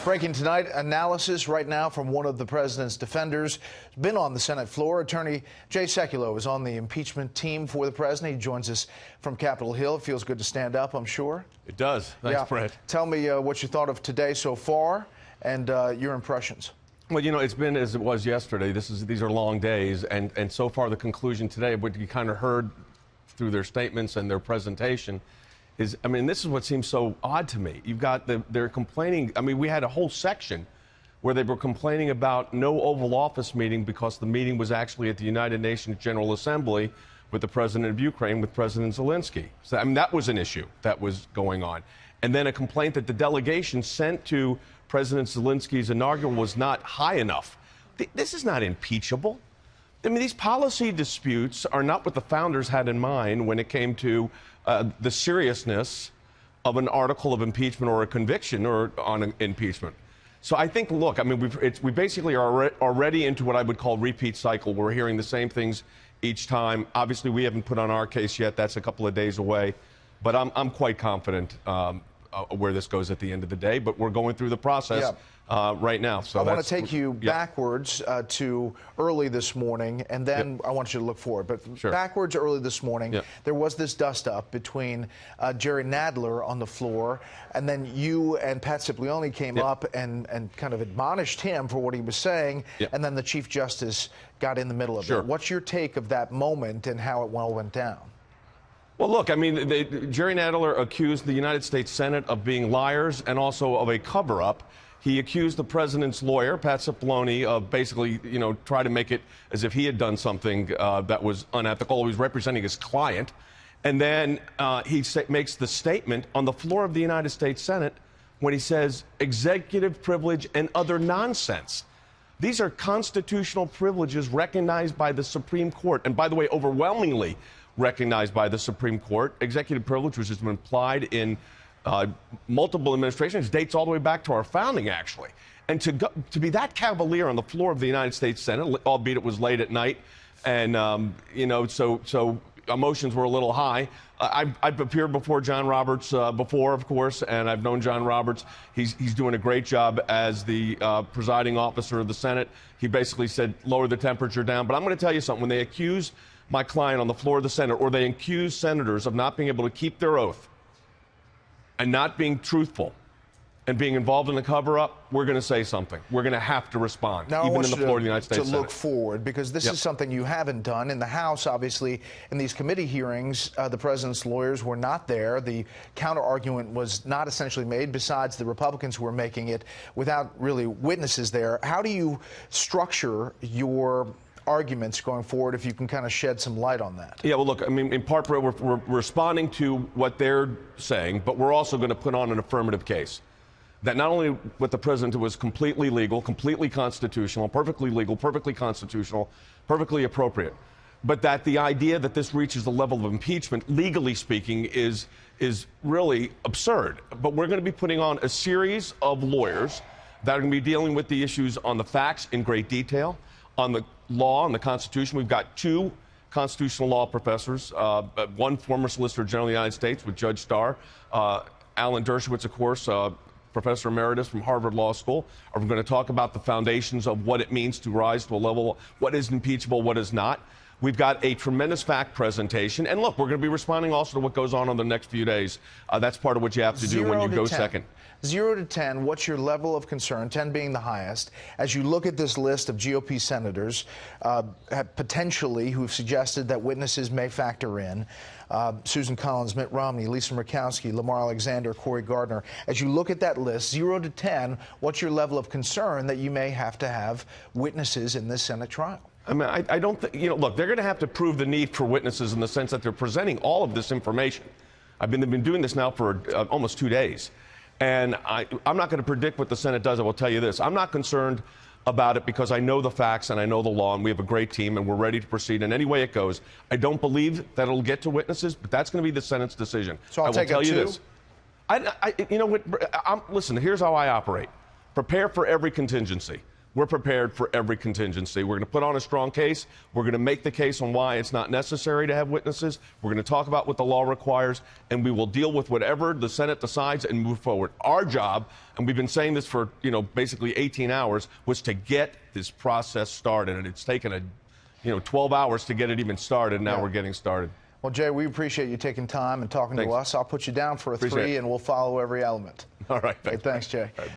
Breaking tonight, analysis right now from one of the president's defenders. Been on the Senate floor. Attorney Jay Sekulow is on the impeachment team for the president. He joins us from Capitol Hill. It feels good to stand up, I'm sure. It does. Thanks, Brett. Tell me what you thought of today so far and your impressions. Well, you know, it's been as it was yesterday. These are long days, and so far the conclusion today, what you kind of heard through their statements and their presentation, is, I mean, this is what seems so odd to me. You've got they're complaining. I mean, we had a whole section where they were complaining about no Oval Office meeting because the meeting was actually at the United Nations General Assembly with the president of Ukraine, with President Zelensky. So, I mean, that was an issue that was going on. And then a complaint that the delegation sent to President Zelensky's inaugural was not high enough. This is not impeachable. I mean, these policy disputes are not what the founders had in mind when it came to the seriousness of an article of impeachment or a conviction or on an impeachment. So I think, look, I mean, we basically are already into what I would call repeat cycle. We're hearing the same things each time. Obviously, we haven't put on our case yet. That's a couple of days away. But I'm quite confident where this goes at the end of the day. But we're going through the process right now. So I want to take you backwards to early this morning, and then I want you to look forward. But backwards early this morning, there was this dust-up between Jerry Nadler on the floor, and then you and Pat Cipollone came up and kind of admonished him for what he was saying, and then the Chief Justice got in the middle of it. What's your take of that moment and how it all went down? Well, look, I mean, Jerry Nadler accused the United States Senate of being liars and also of a cover-up. He accused the president's lawyer, Pat Cipollone, of basically, you know, try to make it as if he had done something that was unethical. He was representing his client. And then he makes the statement on the floor of the United States Senate when he says executive privilege and other nonsense. These are constitutional privileges recognized by the Supreme Court. And by the way, overwhelmingly recognized by the Supreme Court. Executive privilege, which has been applied in multiple administrations, dates all the way back to our founding, actually. And to be that cavalier on the floor of the United States Senate, albeit it was late at night, and you know, so emotions were a little high. I've appeared before John Roberts before, of course, and I've known John Roberts. He's doing a great job as the presiding officer of the Senate. He basically said, lower the temperature down. But I'm going to tell you something. When they accuse my client on the floor of the Senate, or they accuse senators of not being able to keep their oath and not being truthful and being involved in the cover-up, we're going to say something. We're going to have to respond, now, even in the floor of the United States Senate. To look forward, because this is something you haven't done. In the House, obviously, in these committee hearings, the president's lawyers were not there. The counter-argument was not essentially made, besides the Republicans who were making it without really witnesses there. How do you structure your arguments going forward, if you can kind of shed some light on that? Yeah, well, look, I mean, in part, we're responding to what they're saying, but we're also going to put on an affirmative case that not only what the president did was completely legal, completely constitutional, perfectly legal, perfectly constitutional, perfectly appropriate, but that the idea that this reaches the level of impeachment, legally speaking, is really absurd. But we're going to be putting on a series of lawyers that are going to be dealing with the issues on the facts in great detail, on the law, on the Constitution. We've got two constitutional law professors, one former Solicitor General of the United States with Judge Starr, Alan Dershowitz, of course, Professor Emeritus from Harvard Law School. We're going to talk about the foundations of what it means to rise to a level, what is impeachable, what is not. We've got a tremendous fact presentation. And look, we're going to be responding also to what goes on in the next few days. That's part of what you have to do when you go second. 0 to 10, what's your level of concern, 10 being the highest, as you look at this list of GOP senators potentially who've suggested that witnesses may factor in, Susan Collins, Mitt Romney, Lisa Murkowski, Lamar Alexander, Cory Gardner. As you look at that list, 0 to 10, what's your level of concern that you may have to have witnesses in this Senate trial? I mean, I don't think, you know, look, they're going to have to prove the need for witnesses in the sense that they're presenting all of this information. They've been doing this now for almost 2 days. And I'm not going to predict what the Senate does. I will tell you this. I'm not concerned about it because I know the facts and I know the law, and we have a great team and we're ready to proceed in any way it goes. I don't believe that it'll get to witnesses, but that's going to be the Senate's decision. So I'll tell you this. You know what? Listen, here's how I operate. Prepare for every contingency. we're prepared for every contingency. We're going to put on a strong case. We're going to make the case on why it's not necessary to have witnesses. We're going to talk about what the law requires, and we will deal with whatever the Senate decides and move forward. Our job, and we've been saying this for, basically 18 hours, was to get this process started, and it's taken 12 hours to get it even started. Now we're getting started. Well, Jay, we appreciate you taking time and talking to us. I'll put you down for a 3, and we'll follow every element. All right. Thanks, Jay.